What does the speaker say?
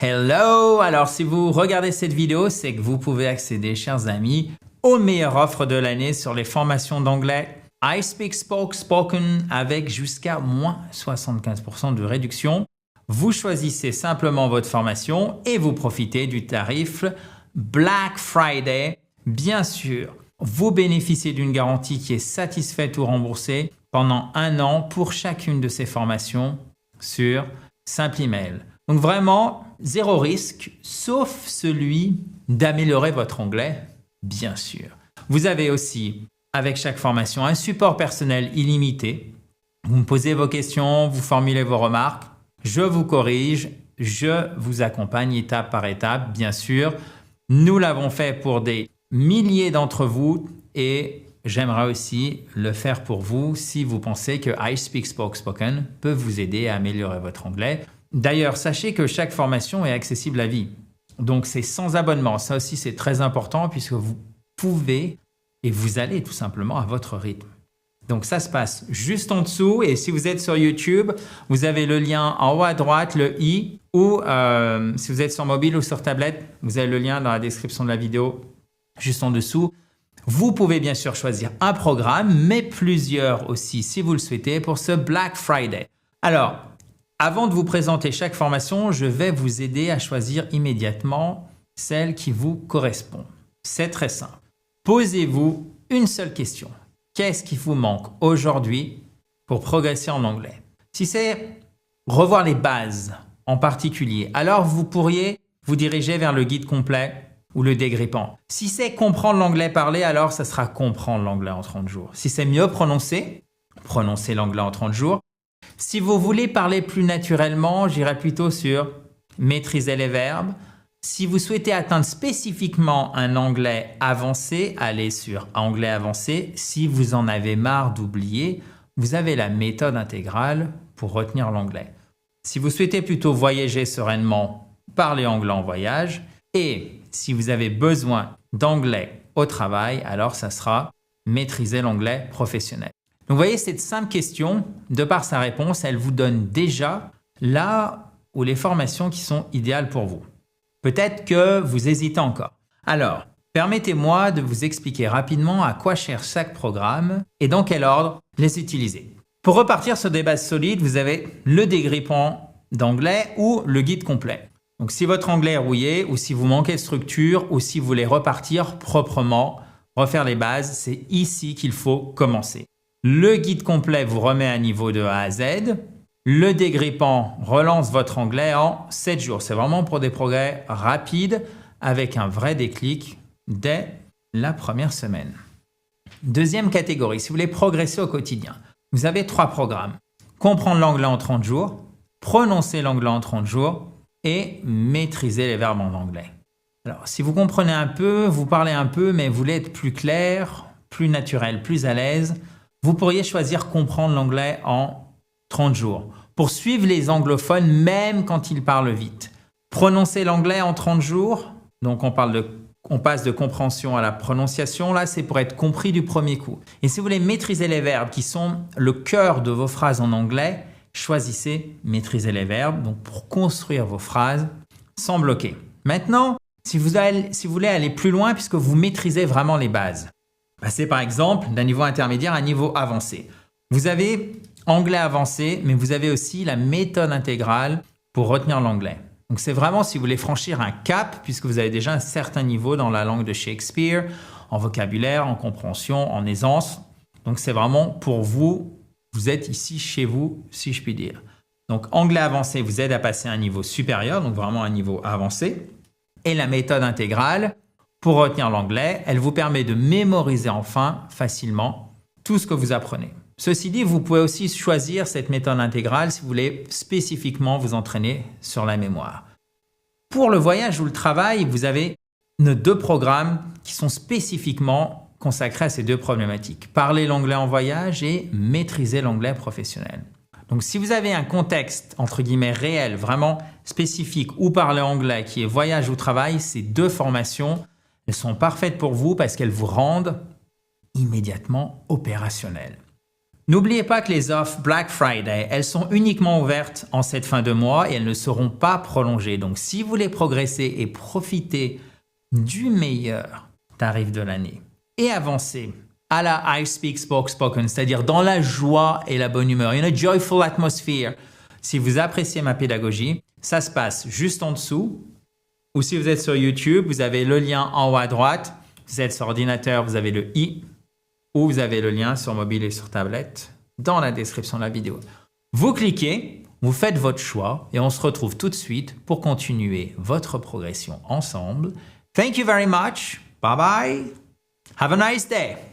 Hello! Alors si vous regardez cette vidéo, c'est que vous pouvez accéder, chers amis, aux meilleures offres de l'année sur les formations d'anglais iSpeak Spoken avec jusqu'à moins 75% de réduction. Vous choisissez simplement votre formation et vous profitez du tarif Black Friday. Bien sûr, vous bénéficiez d'une garantie qui est satisfaite ou remboursée pendant 1 an pour chacune de ces formations sur Simple Email. Donc vraiment, zéro risque, sauf celui d'améliorer votre anglais, bien sûr. Vous avez aussi, avec chaque formation, un support personnel illimité. Vous me posez vos questions, vous formulez vos remarques, je vous corrige, je vous accompagne étape par étape, bien sûr. Nous l'avons fait pour des milliers d'entre vous et j'aimerais aussi le faire pour vous si vous pensez que iSpeak Spoken peut vous aider à améliorer votre anglais. D'ailleurs, sachez que chaque formation est accessible à vie. Donc, c'est sans abonnement. Ça aussi, c'est très important puisque vous pouvez et vous allez tout simplement à votre rythme. Donc, ça se passe juste en dessous. Et si vous êtes sur YouTube, vous avez le lien en haut à droite, le i, ou si vous êtes sur mobile ou sur tablette, vous avez le lien dans la description de la vidéo juste en dessous. Vous pouvez bien sûr choisir un programme, mais plusieurs aussi si vous le souhaitez pour ce Black Friday. Alors, avant de vous présenter chaque formation, je vais vous aider à choisir immédiatement celle qui vous correspond. C'est très simple. Posez-vous une seule question. Qu'est-ce qui vous manque aujourd'hui pour progresser en anglais? Si c'est revoir les bases en particulier, alors vous pourriez vous diriger vers le guide complet ou le dégrippant. Si c'est comprendre l'anglais parlé, alors ça sera comprendre l'anglais en 30 jours. Si c'est mieux prononcer, prononcer l'anglais en 30 jours. Si vous voulez parler plus naturellement, j'irai plutôt sur maîtriser les verbes. Si vous souhaitez atteindre spécifiquement un anglais avancé, allez sur anglais avancé. Si vous en avez marre d'oublier, vous avez la méthode intégrale pour retenir l'anglais. Si vous souhaitez plutôt voyager sereinement, parler anglais en voyage. Et si vous avez besoin d'anglais au travail, alors ça sera maîtriser l'anglais professionnel. Donc, vous voyez, cette simple question, de par sa réponse, elle vous donne déjà là où les formations qui sont idéales pour vous. Peut-être que vous hésitez encore. Alors, permettez-moi de vous expliquer rapidement à quoi cherche chaque programme et dans quel ordre les utiliser. Pour repartir sur des bases solides, vous avez le dégrippant d'anglais ou le guide complet. Donc, si votre anglais est rouillé ou si vous manquez de structure ou si vous voulez repartir proprement, refaire les bases, c'est ici qu'il faut commencer. Le guide complet vous remet à niveau de A à Z. Le dégrippant relance votre anglais en 7 jours. C'est vraiment pour des progrès rapides avec un vrai déclic dès la première semaine. Deuxième catégorie, si vous voulez progresser au quotidien, vous avez 3 programmes. Comprendre l'anglais en 30 jours, prononcer l'anglais en 30 jours et maîtriser les verbes en anglais. Alors, si vous comprenez un peu, vous parlez un peu, mais vous voulez être plus clair, plus naturel, plus à l'aise, vous pourriez choisir comprendre l'anglais en 30 jours pour suivre les anglophones même quand ils parlent vite. Prononcer l'anglais en 30 jours, donc on passe de compréhension à la prononciation, là c'est pour être compris du premier coup. Et si vous voulez maîtriser les verbes qui sont le cœur de vos phrases en anglais, choisissez maîtriser les verbes donc pour construire vos phrases sans bloquer. Maintenant, si vous voulez aller plus loin puisque vous maîtrisez vraiment les bases, passez par exemple d'un niveau intermédiaire à un niveau avancé. Vous avez anglais avancé, mais vous avez aussi la méthode intégrale pour retenir l'anglais. Donc c'est vraiment si vous voulez franchir un cap, puisque vous avez déjà un certain niveau dans la langue de Shakespeare, en vocabulaire, en compréhension, en aisance. Donc c'est vraiment pour vous, vous êtes ici chez vous, si je puis dire. Donc anglais avancé vous aide à passer à un niveau supérieur, donc vraiment un niveau avancé. Et la méthode intégrale, pour retenir l'anglais, elle vous permet de mémoriser enfin facilement tout ce que vous apprenez. Ceci dit, vous pouvez aussi choisir cette méthode intégrale si vous voulez spécifiquement vous entraîner sur la mémoire. Pour le voyage ou le travail, vous avez 2 programmes qui sont spécifiquement consacrés à ces 2 problématiques. Parler l'anglais en voyage et maîtriser l'anglais professionnel. Donc si vous avez un contexte entre guillemets réel, vraiment spécifique ou parler anglais qui est voyage ou travail, ces 2 formations, elles sont parfaites pour vous parce qu'elles vous rendent immédiatement opérationnel. N'oubliez pas que les offres Black Friday, elles sont uniquement ouvertes en cette fin de mois et elles ne seront pas prolongées. Donc, si vous voulez progresser et profiter du meilleur tarif de l'année et avancer à la I Speak Spoke Spoken, c'est-à-dire dans la joie et la bonne humeur, in a joyful atmosphere, si vous appréciez ma pédagogie, ça se passe juste en dessous. Ou si vous êtes sur YouTube, vous avez le lien en haut à droite. Vous êtes sur ordinateur, vous avez le i. Ou vous avez le lien sur mobile et sur tablette dans la description de la vidéo. Vous cliquez, vous faites votre choix et on se retrouve tout de suite pour continuer votre progression ensemble. Thank you very much. Bye bye. Have a nice day.